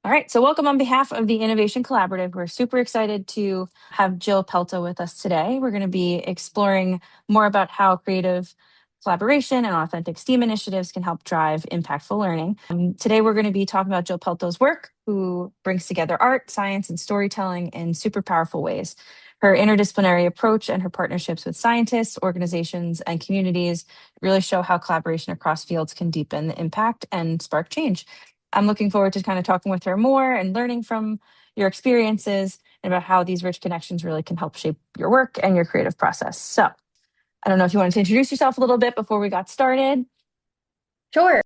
All right, so welcome on behalf of the Innovation Collaborative. We're super excited to have Jill Pelto with us today. We're going to be exploring more about how creative collaboration and authentic STEAM initiatives can help drive impactful learning. Today, we're going to be talking about Jill Pelto's work, who brings together art, science, and storytelling in super powerful ways. Her interdisciplinary approach and her partnerships with scientists, organizations, and communities really show how collaboration across fields can deepen the impact and spark change. I'm looking forward to kind of talking with her more and learning from your experiences and about how these rich connections really can help shape your work and your creative process. So, I don't know if you wanted to introduce yourself a little bit before we got started. Sure.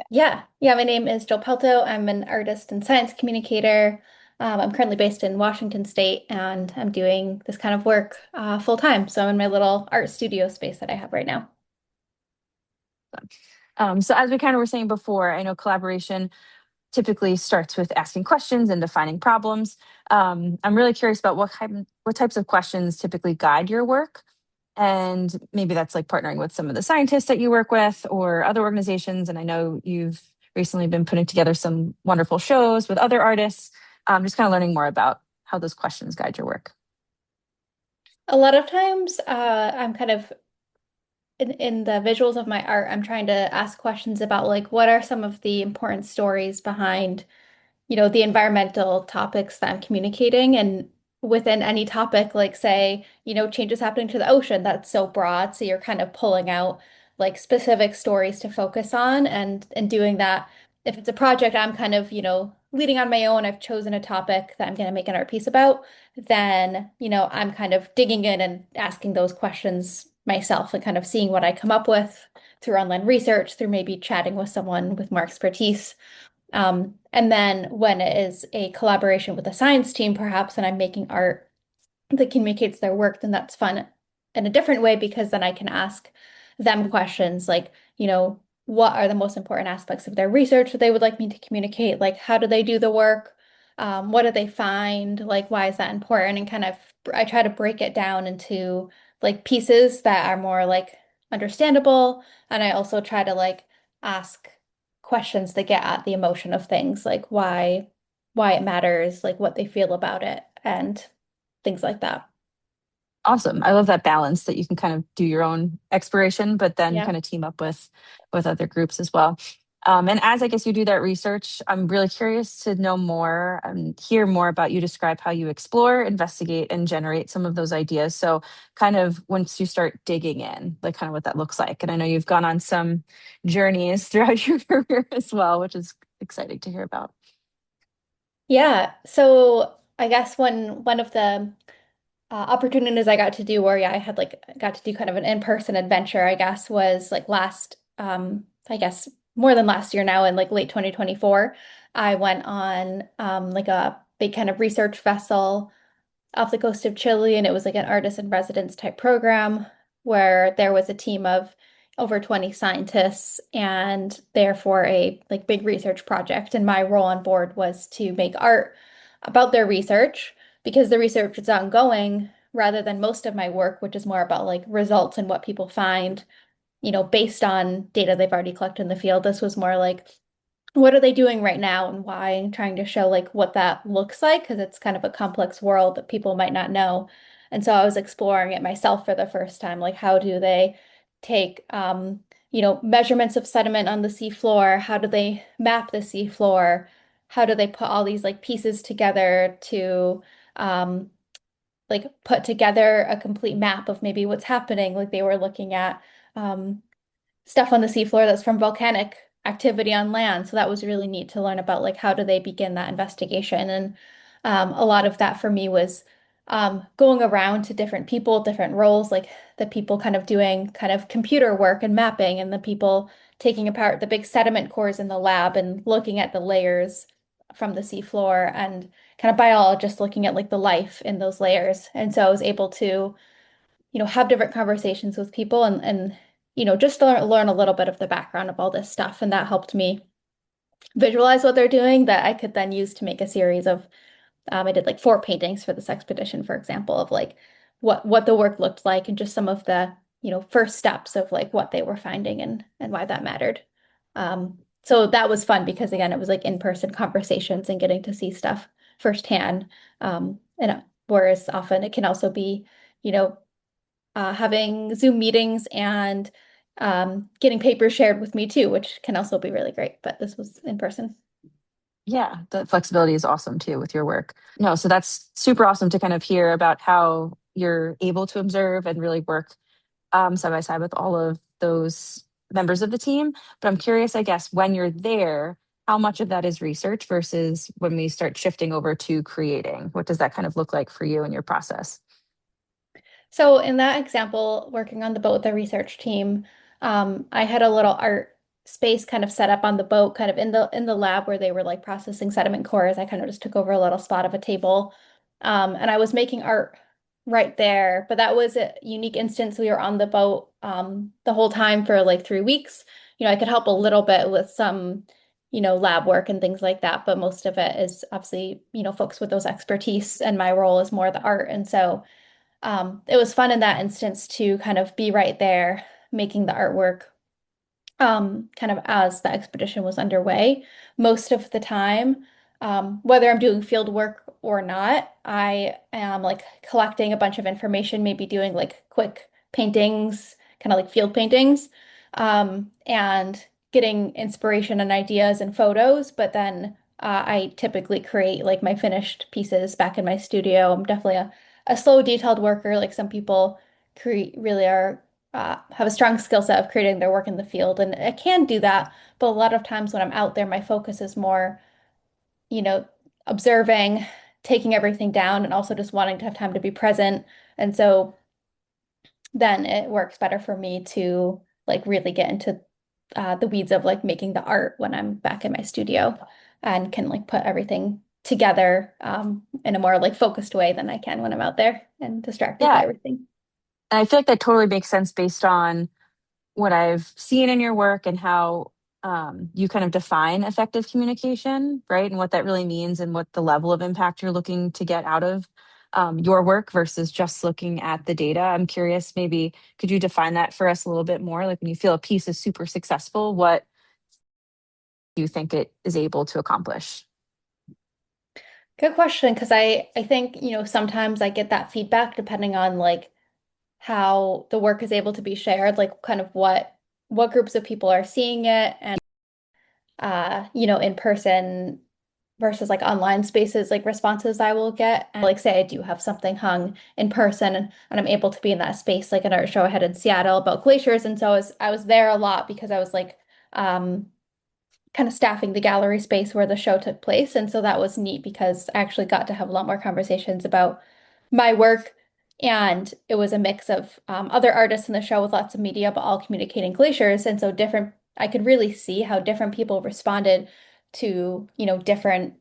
Yeah. Yeah. My name is Jill Pelto. I'm an artist and science communicator. I'm currently based in Washington State, and I'm doing this kind of work full time. So I'm in my little art studio space that I have right now. So, as we kind of were saying before, I know collaboration typically starts with asking questions and defining problems. I'm really curious about what types of questions typically guide your work. And maybe that's like partnering with some of the scientists that you work with or other organizations. And I know you've recently been putting together some wonderful shows with other artists. Just kind of learning more about how those questions guide your work. A lot of times, I'm kind of in the visuals of my art, I'm trying to ask questions about like what are some of the important stories behind the environmental topics that I'm communicating. And within any topic, like say, changes happening to the ocean, that's so broad. So you're kind of pulling out like specific stories to focus on and doing that. If it's a project I'm kind of, leading on my own, I've chosen a topic that I'm going to make an art piece about, then, I'm kind of digging in and asking those questions myself and kind of seeing what I come up with through online research, through maybe chatting with someone with more expertise. And then when it is a collaboration with a science team, perhaps, and I'm making art that communicates their work, then that's fun in a different way because then I can ask them questions like, what are the most important aspects of their research that they would like me to communicate? Like, how do they do the work? What do they find? Like, why is that important? And kind of, I try to break it down into like pieces that are more like understandable. And I also try to like ask questions that get at the emotion of things, like why it matters, like what they feel about it, and things like that. Awesome. I love that balance that you can kind of do your own exploration, but then Yeah. kind of team up with other groups as well. And as I guess you do that research, I'm really curious to know more and hear more about you describe how you explore, investigate, and generate some of those ideas. So, kind of once you start digging in, like kind of what that looks like. And I know you've gone on some journeys throughout your career as well, which is exciting to hear about. Yeah. So I guess one of the opportunities I got to do where yeah, I had like got to do kind of an in-person adventure, I guess, was like last I guess more than last year now in like late 2024. I went on like a big kind of research vessel off the coast of Chile, and it was like an artist in residence type program where there was a team of over 20 scientists and therefore a like big research project. And my role on board was to make art about their research because the research is ongoing rather than most of my work, which is more about like results and what people find, based on data they've already collected in the field. This was more like what are they doing right now and why, and trying to show like what that looks like because it's kind of a complex world that people might not know. And so I was exploring it myself for the first time, like how do they take measurements of sediment on the seafloor? How do they map the seafloor? How do they put all these like pieces together to um like put together a complete map of maybe what's happening? Like they were looking at um stuff on the seafloor that's from volcanic activity on land. So that was really neat to learn about like how do they begin that investigation. And a lot of that for me was going around to different people, different roles, like the people kind of doing kind of computer work and mapping, and the people taking apart the big sediment cores in the lab and looking at the layers from the seafloor, and kind of biologists looking at like the life in those layers. And so I was able to have different conversations with people and just to learn a little bit of the background of all this stuff. And that helped me visualize what they're doing that I could then use to make a series of, I did like 4 paintings for this expedition, for example, of like what the work looked like and just some of the, first steps of like what they were finding and why that mattered. So that was fun because again, it was like in-person conversations and getting to see stuff firsthand. Whereas often it can also be, you know, having Zoom meetings and getting papers shared with me too, which can also be really great. But this was in person. Yeah, the flexibility is awesome too with your work. No, so that's super awesome to kind of hear about how you're able to observe and really work side by side with all of those members of the team. But I'm curious, I guess, when you're there, how much of that is research versus when we start shifting over to creating? What does that kind of look like for you and your process? So in that example, working on the boat with the research team, I had a little art space kind of set up on the boat, kind of in the lab where they were like processing sediment cores. I kind of just took over a little spot of a table, and I was making art right there. But that was a unique instance. We were on the boat the whole time for like 3 weeks. I could help a little bit with some, lab work and things like that, but most of it is obviously, folks with those expertise, and my role is more the art. And so it was fun in that instance to kind of be right there making the artwork kind of as the expedition was underway. Most of the time, whether I'm doing field work or not, I am like collecting a bunch of information, maybe doing like quick paintings, kind of like field paintings, and getting inspiration and ideas and photos. But then I typically create like my finished pieces back in my studio. I'm definitely a slow, detailed worker. Like some people create really are have a strong skill set of creating their work in the field. And I can do that, but a lot of times when I'm out there, my focus is more, you know, observing, taking everything down, and also just wanting to have time to be present. And so then it works better for me to like really get into the weeds of like making the art when I'm back in my studio and can like put everything together in a more like focused way than I can when I'm out there and distracted by Yeah, everything. and I feel like that totally makes sense based on what I've seen in your work and how you kind of define effective communication, right? And what that really means and what the level of impact you're looking to get out of your work versus just looking at the data. I'm curious, maybe could you define that for us a little bit more? Like when you feel a piece is super successful, what do you think it is able to accomplish? Good question, because I think, sometimes I get that feedback depending on like how the work is able to be shared, like kind of what groups of people are seeing it and in person versus like online spaces, like responses I will get. And like say I do have something hung in person and I'm able to be in that space, like an art show I had in Seattle about glaciers. And so I was there a lot because I was like kind of staffing the gallery space where the show took place. And so that was neat because I actually got to have a lot more conversations about my work. And it was a mix of other artists in the show with lots of media, but all communicating glaciers. And so I could really see how different people responded to, different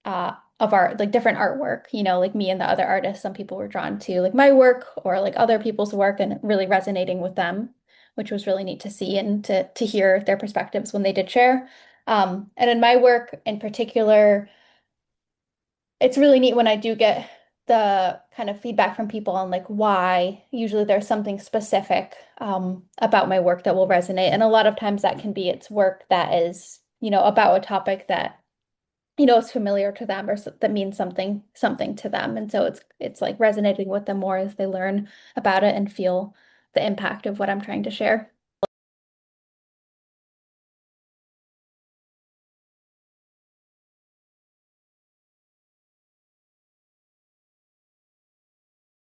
of art, like different artwork, like me and the other artists. Some people were drawn to like my work or like other people's work and really resonating with them, which was really neat to see and to hear their perspectives when they did share. And in my work in particular, it's really neat when I do get the kind of feedback from people on like why. Usually there's something specific about my work that will resonate. And a lot of times that can be it's work that is, about a topic that is familiar to them or that means something to them. And so it's like resonating with them more as they learn about it and feel the impact of what I'm trying to share.